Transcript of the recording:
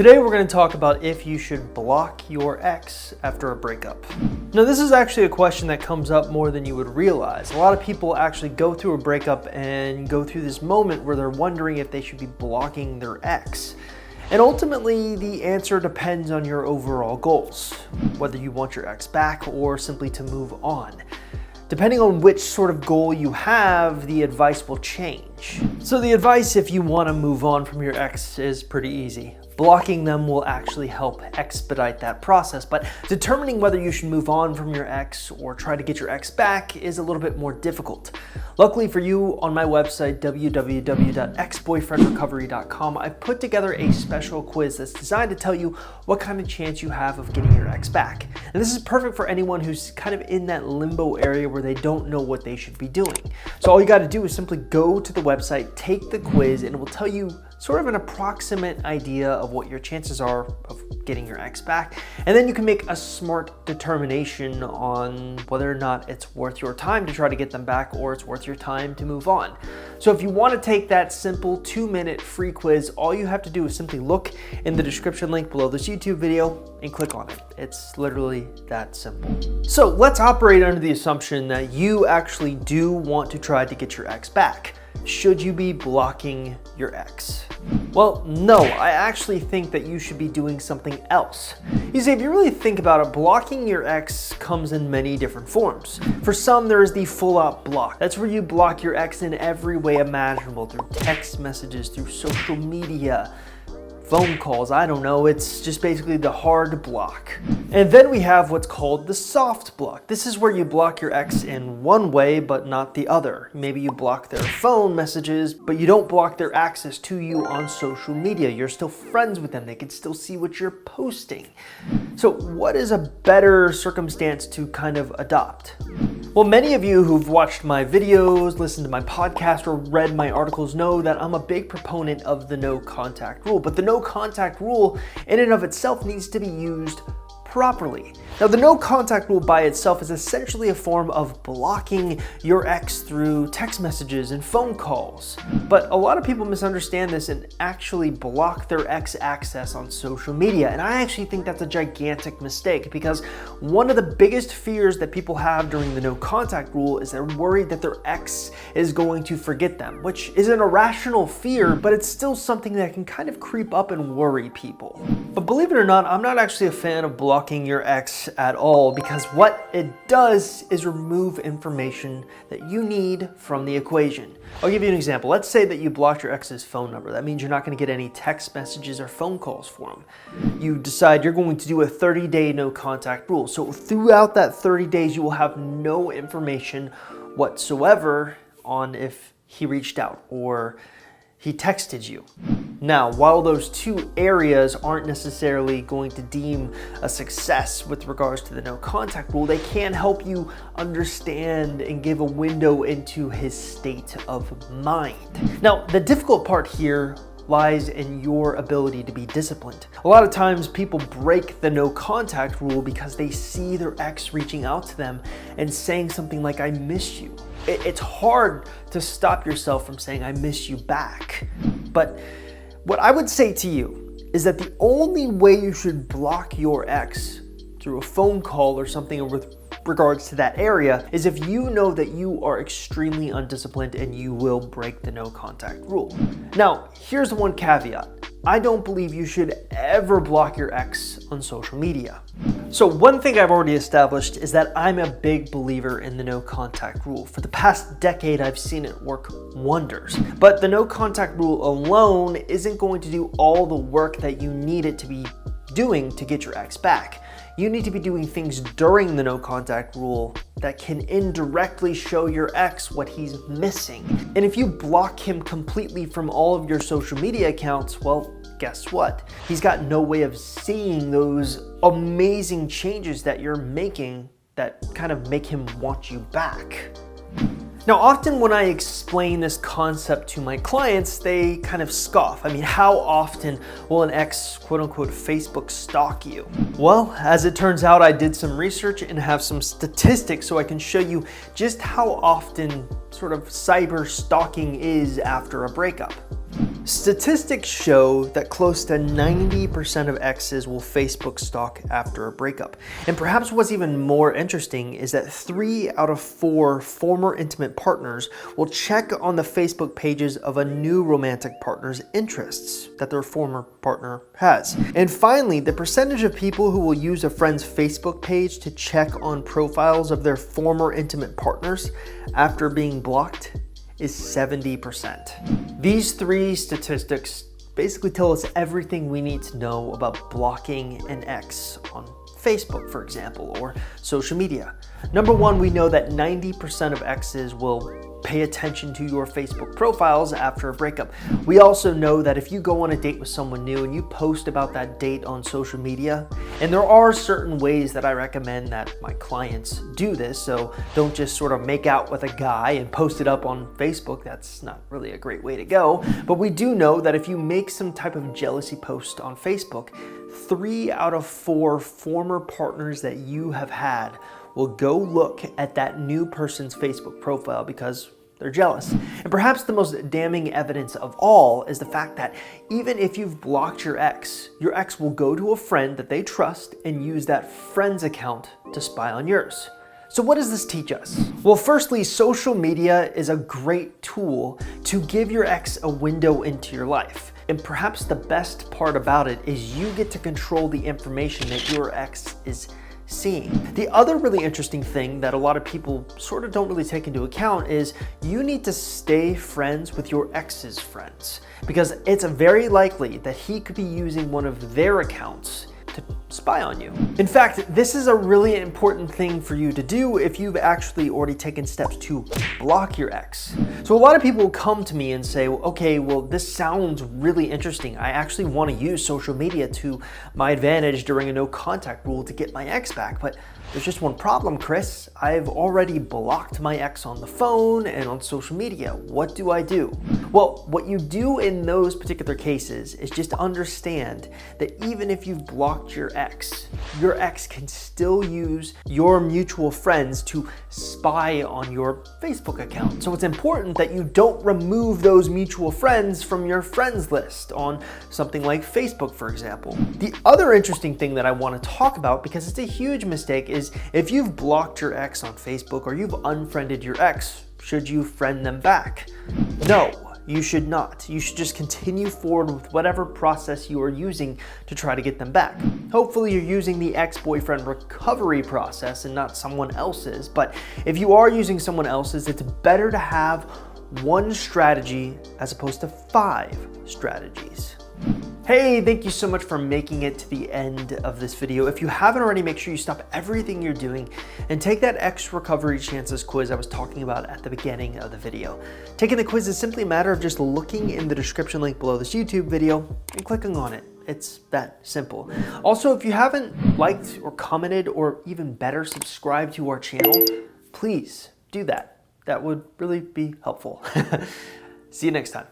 Today we're going to talk about if you should block your ex after a breakup. Now this is actually a question that comes up more than you would realize. A lot of people actually go through a breakup and go through this moment where they're wondering if they should be blocking their ex. And ultimately the answer depends on your overall goals, whether you want your ex back or simply to move on. Depending on which sort of goal you have, the advice will change. So the advice if you want to move on from your ex is pretty easy. Blocking them will actually help expedite that process, but determining whether you should move on from your ex or try to get your ex back is a little bit more difficult. Luckily for you, on my website, www.exboyfriendrecovery.com, I've put together a special quiz that's designed to tell you what kind of chance you have of getting your ex back. And this is perfect for anyone who's kind of in that limbo area where they don't know what they should be doing. So all you got to do is simply go to the website, take the quiz, and it will tell you sort of an approximate idea of what your chances are of getting your ex back. And then you can make a smart determination on whether or not it's worth your time to try to get them back or it's worth your time to move on. So if you want to take that simple 2-minute free quiz, all you have to do is simply look in the description link below this YouTube video and click on it. It's literally that simple. So let's operate under the assumption that you actually do want to try to get your ex back. Should you be blocking your ex? Well, no, I actually think that you should be doing something else. You see, if you really think about it, blocking your ex comes in many different forms. For some, there is the full-out block. That's where you block your ex in every way imaginable, through text messages, through social media, phone calls, I don't know, it's just basically the hard block. And then we have what's called the soft block. This is where you block your ex in one way but not the other. Maybe you block their phone messages, but you don't block their access to you on social media. You're still friends with them. They can still see what you're posting. So what is a better circumstance to kind of adopt? Well, many of you who've watched my videos, listened to my podcast, or read my articles know that I'm a big proponent of the no contact rule, but the no contact rule in and of itself needs to be used properly. Now, the no contact rule by itself is essentially a form of blocking your ex through text messages and phone calls. But a lot of people misunderstand this and actually block their ex access on social media. And I actually think that's a gigantic mistake, because one of the biggest fears that people have during the no contact rule is they're worried that their ex is going to forget them, which is an irrational fear, but it's still something that can kind of creep up and worry people. But believe it or not, I'm not actually a fan of blocking your ex at all, because what it does is remove information that you need from the equation. I'll give you an example. Let's say that you blocked your ex's phone number. That means you're not going to get any text messages or phone calls for him. You decide you're going to do a 30-day no contact rule. So throughout that 30 days, you will have no information whatsoever on if he reached out or he texted you. Now, while those two areas aren't necessarily going to deem a success with regards to the no contact rule, they can help you understand and give a window into his state of mind. Now, the difficult part here lies in your ability to be disciplined. A lot of times people break the no contact rule because they see their ex reaching out to them and saying something like, "I miss you." It's hard to stop yourself from saying, "I miss you" back. But what I would say to you is that the only way you should block your ex through a phone call or something with regards to that area is if you know that you are extremely undisciplined and you will break the no contact rule. Now, here's the one caveat. I don't believe you should ever block your ex on social media. So one thing I've already established is that I'm a big believer in the no contact rule. For the past decade, I've seen it work wonders. But the no contact rule alone isn't going to do all the work that you need it to be doing to get your ex back. You need to be doing things during the no contact rule that can indirectly show your ex what he's missing. And if you block him completely from all of your social media accounts, well, guess what? He's got no way of seeing those amazing changes that you're making that kind of make him want you back. Now, often when I explain this concept to my clients, they kind of scoff. I mean, how often will an ex, quote unquote, Facebook stalk you? Well, as it turns out, I did some research and have some statistics so I can show you just how often sort of cyber stalking is after a breakup. Statistics show that close to 90% of exes will Facebook stalk after a breakup. And perhaps what's even more interesting is that 3 out of 4 former intimate partners will check on the Facebook pages of a new romantic partner's interests that their former partner has. And finally, the percentage of people who will use a friend's Facebook page to check on profiles of their former intimate partners after being blocked is 70%. These 3 statistics basically tell us everything we need to know about blocking an ex on Facebook, for example, or social media. Number 1, we know that 90% of exes will pay attention to your Facebook profiles after a breakup. We also know that if you go on a date with someone new and you post about that date on social media, and there are certain ways that I recommend that my clients do this, so don't just sort of make out with a guy and post it up on Facebook. That's not really a great way to go. But we do know that if you make some type of jealousy post on Facebook, 3 out of 4 former partners that you have had will go look at that new person's Facebook profile because they're jealous. And perhaps the most damning evidence of all is the fact that even if you've blocked your ex will go to a friend that they trust and use that friend's account to spy on yours. So what does this teach us? Well, firstly, social media is a great tool to give your ex a window into your life. And perhaps the best part about it is you get to control the information that your ex is seeing. The other really interesting thing that a lot of people sort of don't really take into account is you need to stay friends with your ex's friends, because it's very likely that he could be using one of their accounts to spy on you. In fact, this is a really important thing for you to do if you've actually already taken steps to block your ex. So a lot of people come to me and say, okay, well, this sounds really interesting. I actually want to use social media to my advantage during a no contact rule to get my ex back. But there's just one problem, Chris. I've already blocked my ex on the phone and on social media. What do I do? Well, what you do in those particular cases is just understand that even if you've blocked your ex can still use your mutual friends to spy on your Facebook account. So it's important that you don't remove those mutual friends from your friends list on something like Facebook, for example. The other interesting thing that I want to talk about, because it's a huge mistake, is if you've blocked your ex on Facebook or you've unfriended your ex, should you friend them back? No. You should not. You should just continue forward with whatever process you are using to try to get them back. Hopefully you're using the ex-boyfriend recovery process and not someone else's, but if you are using someone else's, it's better to have one strategy as opposed to 5 strategies. Hey, thank you so much for making it to the end of this video. If you haven't already, make sure you stop everything you're doing and take that X Recovery Chances quiz I was talking about at the beginning of the video. Taking the quiz is simply a matter of just looking in the description link below this YouTube video and clicking on it. It's that simple. Also, if you haven't liked or commented or even better, subscribed to our channel, please do that. That would really be helpful. See you next time.